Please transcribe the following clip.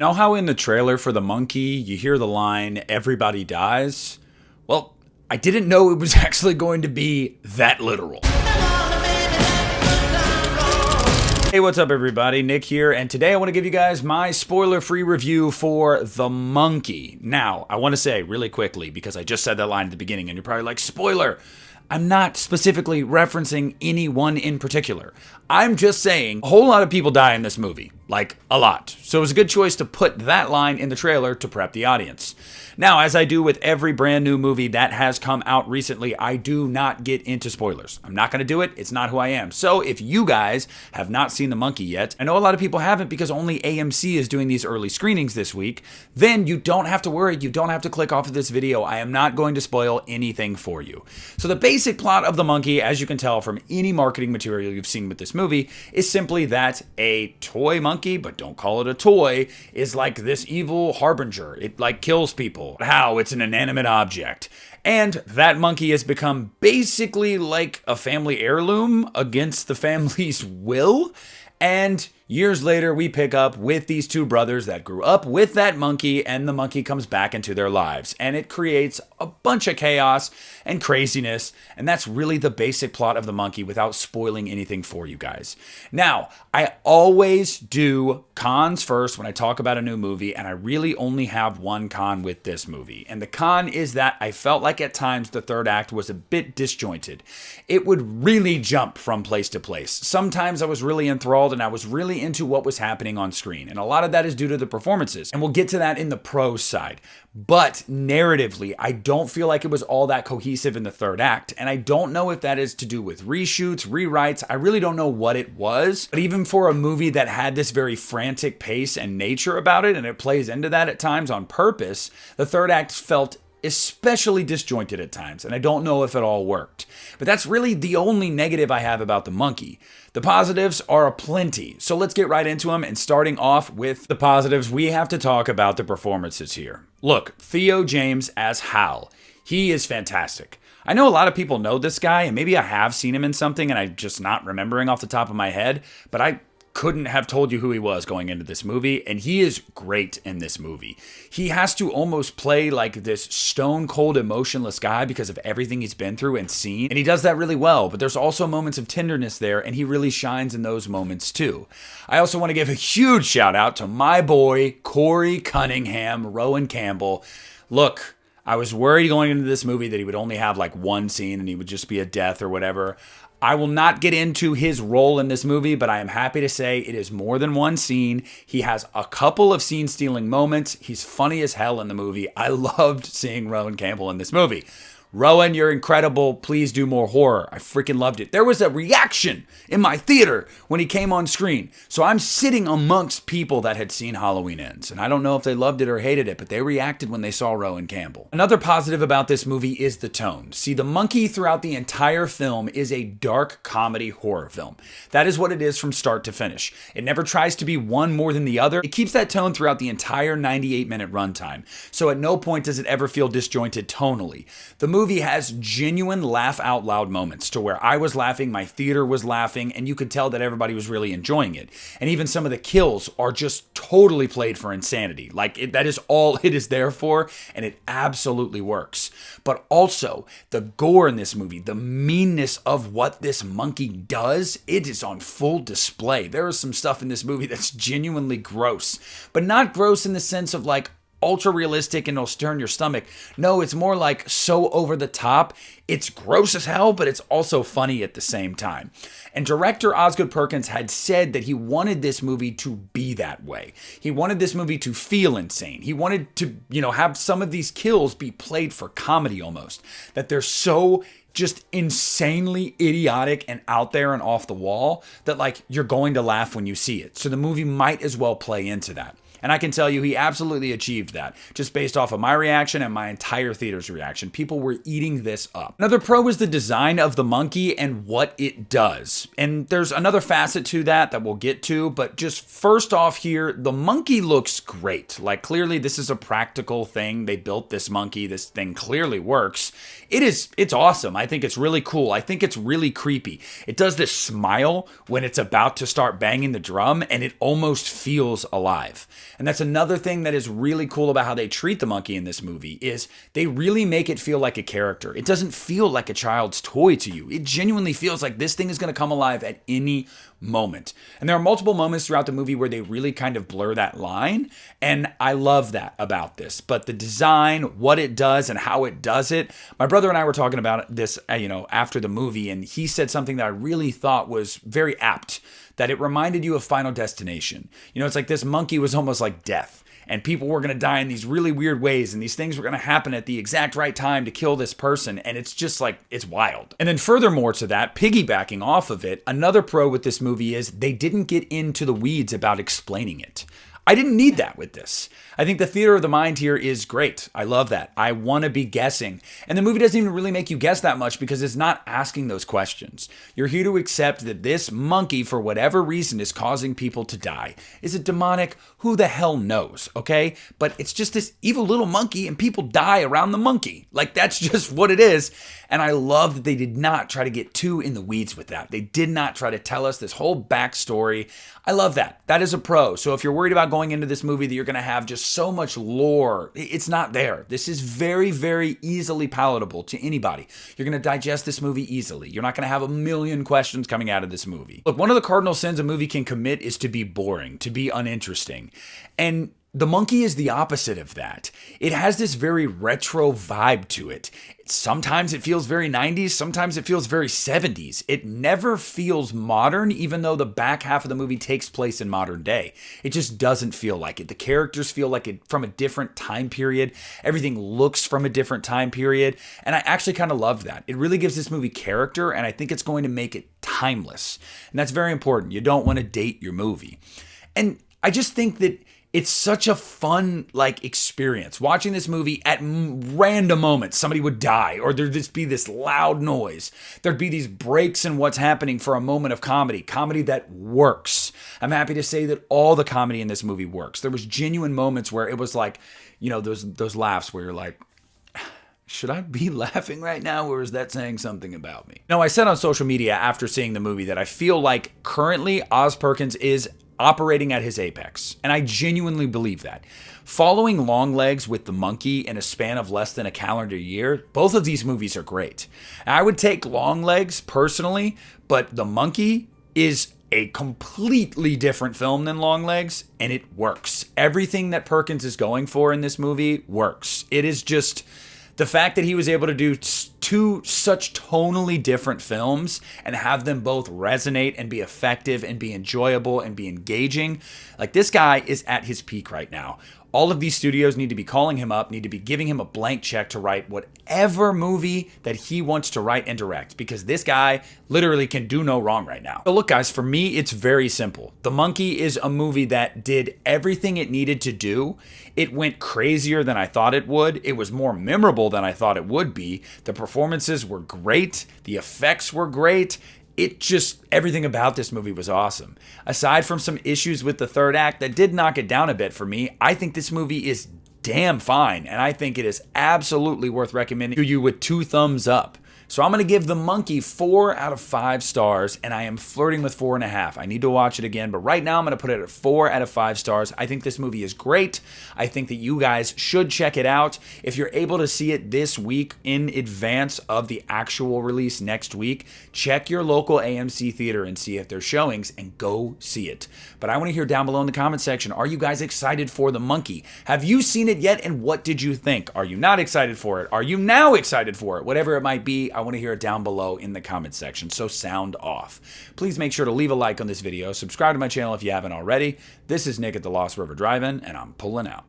Know how in the trailer for The Monkey, you hear the line, "Everybody dies"? Well, I didn't know it was actually going to be that literal. Hey, what's up everybody? Nick here, and today I want to give you guys my spoiler-free review for The Monkey. Now, I want to say really quickly, because I just said that line at the beginning, and you're probably like, spoiler! I'm not specifically referencing anyone in particular. I'm just saying a whole lot of people die in this movie. Like, a lot. So it was a good choice to put that line in the trailer to prep the audience. Now, as I do with every brand new movie that has come out recently, I do not get into spoilers. I'm not going to do it. It's not who I am. So if you guys have not seen The Monkey yet, I know a lot of people haven't because only AMC is doing these early screenings this week, then you don't have to worry. You don't have to click off of this video. I am not going to spoil anything for you. So the basic plot of The Monkey, as you can tell from any marketing material you've seen with this movie, is simply that a toy monkey, but don't call it a toy, is like this evil harbinger. It like kills people. How? It's an inanimate object. And that monkey has become basically like a family heirloom against the family's will. And years later, we pick up with these two brothers that grew up with that monkey, and the monkey comes back into their lives. And it creates a bunch of chaos and craziness, and that's really the basic plot of The Monkey without spoiling anything for you guys. Now, I always do cons first when I talk about a new movie, and I really only have one con with this movie. And the con is that I felt like at times the third act was a bit disjointed. It would really jump from place to place. Sometimes I was really enthralled, and I was really into what was happening on screen. And a lot of that is due to the performances. And we'll get to that in the pros side. But narratively, I don't feel like it was all that cohesive in the third act. And I don't know if that is to do with reshoots, rewrites. I really don't know what it was. But even for a movie that had this very frantic pace and nature about it, and it plays into that at times on purpose, the third act felt especially disjointed at times, and I don't know if it all worked. But that's really the only negative I have about The Monkey. The positives are aplenty, so let's get right into them, and starting off with the positives, we have to talk about the performances here. Look, Theo James as Hal. He is fantastic. I know a lot of people know this guy, and maybe I have seen him in something and I'm just not remembering off the top of my head, but I couldn't have told you who he was going into this movie, and he is great in this movie. He has to almost play like this stone cold emotionless guy because of everything he's been through and seen, and he does that really well, but there's also moments of tenderness there, and he really shines in those moments too. I also want to give a huge shout out to my boy Corey Cunningham, Rowan Campbell. Look, I was worried going into this movie that he would only have like one scene and he would just be a death or whatever. I will not get into his role in this movie, but I am happy to say it is more than one scene. He has a couple of scene-stealing moments. He's funny as hell in the movie. I loved seeing Rowan Campbell in this movie. Rowan, you're incredible. Please do more horror. I freaking loved it. There was a reaction in my theater when he came on screen. So I'm sitting amongst people that had seen Halloween Ends. And I don't know if they loved it or hated it, but they reacted when they saw Rowan Campbell. Another positive about this movie is the tone. See, The Monkey throughout the entire film is a dark comedy horror film. That is what it is from start to finish. It never tries to be one more than the other. It keeps that tone throughout the entire 98-minute runtime. So at no point does it ever feel disjointed tonally. The movie has genuine laugh out loud moments to where I was laughing, my theater was laughing, and you could tell that everybody was really enjoying it. And even some of the kills are just totally played for insanity. Like, that is all it is there for, and it absolutely works. But also, the gore in this movie, the meanness of what this monkey does, it is on full display. There is some stuff in this movie that's genuinely gross, but not gross in the sense of like, ultra realistic and it'll turn your stomach. No, it's more like so over the top. It's gross as hell, but it's also funny at the same time. And director Osgood Perkins had said that he wanted this movie to be that way. He wanted this movie to feel insane. He wanted to, have some of these kills be played for comedy almost. That they're so just insanely idiotic and out there and off the wall that like you're going to laugh when you see it. So the movie might as well play into that. And I can tell you he absolutely achieved that, just based off of my reaction and my entire theater's reaction. People were eating this up. Another pro is the design of the monkey and what it does. And there's another facet to that we'll get to, but just first off here, the monkey looks great. Like clearly this is a practical thing. They built this monkey. This thing clearly works. It's awesome. I think it's really cool. I think it's really creepy. It does this smile when it's about to start banging the drum and it almost feels alive. And that's another thing that is really cool about how they treat the monkey in this movie is they really make it feel like a character. It doesn't feel like a child's toy to you. It genuinely feels like this thing is going to come alive at any moment. And there are multiple moments throughout the movie where they really kind of blur that line. And I love that about this. But the design, what it does and how it does it, my brother and I were talking about this, after the movie, and he said something that I really thought was very apt, that it reminded you of Final Destination. It's like this monkey was almost like death. And people were going to die in these really weird ways, and these things were going to happen at the exact right time to kill this person, and it's just like, it's wild. And then furthermore to that, piggybacking off of it, another pro with this movie is they didn't get into the weeds about explaining it. I didn't need that with this. I think the theater of the mind here is great. I love that. I want to be guessing. And the movie doesn't even really make you guess that much because it's not asking those questions. You're here to accept that this monkey, for whatever reason, is causing people to die. Is it demonic? Who the hell knows, okay? But it's just this evil little monkey and people die around the monkey. Like, that's just what it is. And I love that they did not try to get too in the weeds with that. They did not try to tell us this whole backstory. I love that. That is a pro. So if you're worried about going into this movie that you're going to have just so much lore, it's not there. This is very, very easily palatable to anybody. You're going to digest this movie easily. You're not going to have a million questions coming out of this movie. Look, one of the cardinal sins a movie can commit is to be boring, to be uninteresting. And The Monkey is the opposite of that. It has this very retro vibe to it. Sometimes it feels very 90s, sometimes it feels very 70s. It never feels modern, even though the back half of the movie takes place in modern day. It just doesn't feel like it. The characters feel like it from a different time period. Everything looks from a different time period. And I actually kind of love that. It really gives this movie character, and I think it's going to make it timeless. And that's very important. You don't want to date your movie. And I just think that it's such a fun, experience. Watching this movie at random moments, somebody would die, or there'd just be this loud noise. There'd be these breaks in what's happening for a moment of comedy that works. I'm happy to say that all the comedy in this movie works. There was genuine moments where it was like, those laughs where you're like, should I be laughing right now, or is that saying something about me? No, I said on social media after seeing the movie that I feel like currently Oz Perkins is operating at his apex. And I genuinely believe that. Following Longlegs with The Monkey in a span of less than a calendar year, both of these movies are great. I would take Longlegs personally, but The Monkey is a completely different film than Longlegs, and it works. Everything that Perkins is going for in this movie works. It is just the fact that he was able to do two such tonally different films and have them both resonate and be effective and be enjoyable and be engaging. Like, this guy is at his peak right now. All of these studios need to be calling him up, need to be giving him a blank check to write whatever movie that he wants to write and direct, because this guy literally can do no wrong right now. So look, guys, for me, it's very simple. The Monkey is a movie that did everything it needed to do. It went crazier than I thought it would. It was more memorable than I thought it would be. The performances were great. The effects were great. Everything about this movie was awesome. Aside from some issues with the third act that did knock it down a bit for me, I think this movie is damn fine, and I think it is absolutely worth recommending to you with 2 thumbs up. So I'm going to give The Monkey 4 out of 5 stars, and I am flirting with 4.5. I need to watch it again, but right now I'm going to put it at 4 out of 5 stars. I think this movie is great. I think that you guys should check it out. If you're able to see it this week in advance of the actual release next week, check your local AMC theater and see if there's showings, and go see it. But I want to hear down below in the comment section, are you guys excited for The Monkey? Have you seen it yet, and what did you think? Are you not excited for it? Are you now excited for it? Whatever it might be, I want to hear it down below in the comment section, so sound off. Please make sure to leave a like on this video, subscribe to my channel if you haven't already. This is Nick at the Lost River Drive-In, and I'm pulling out.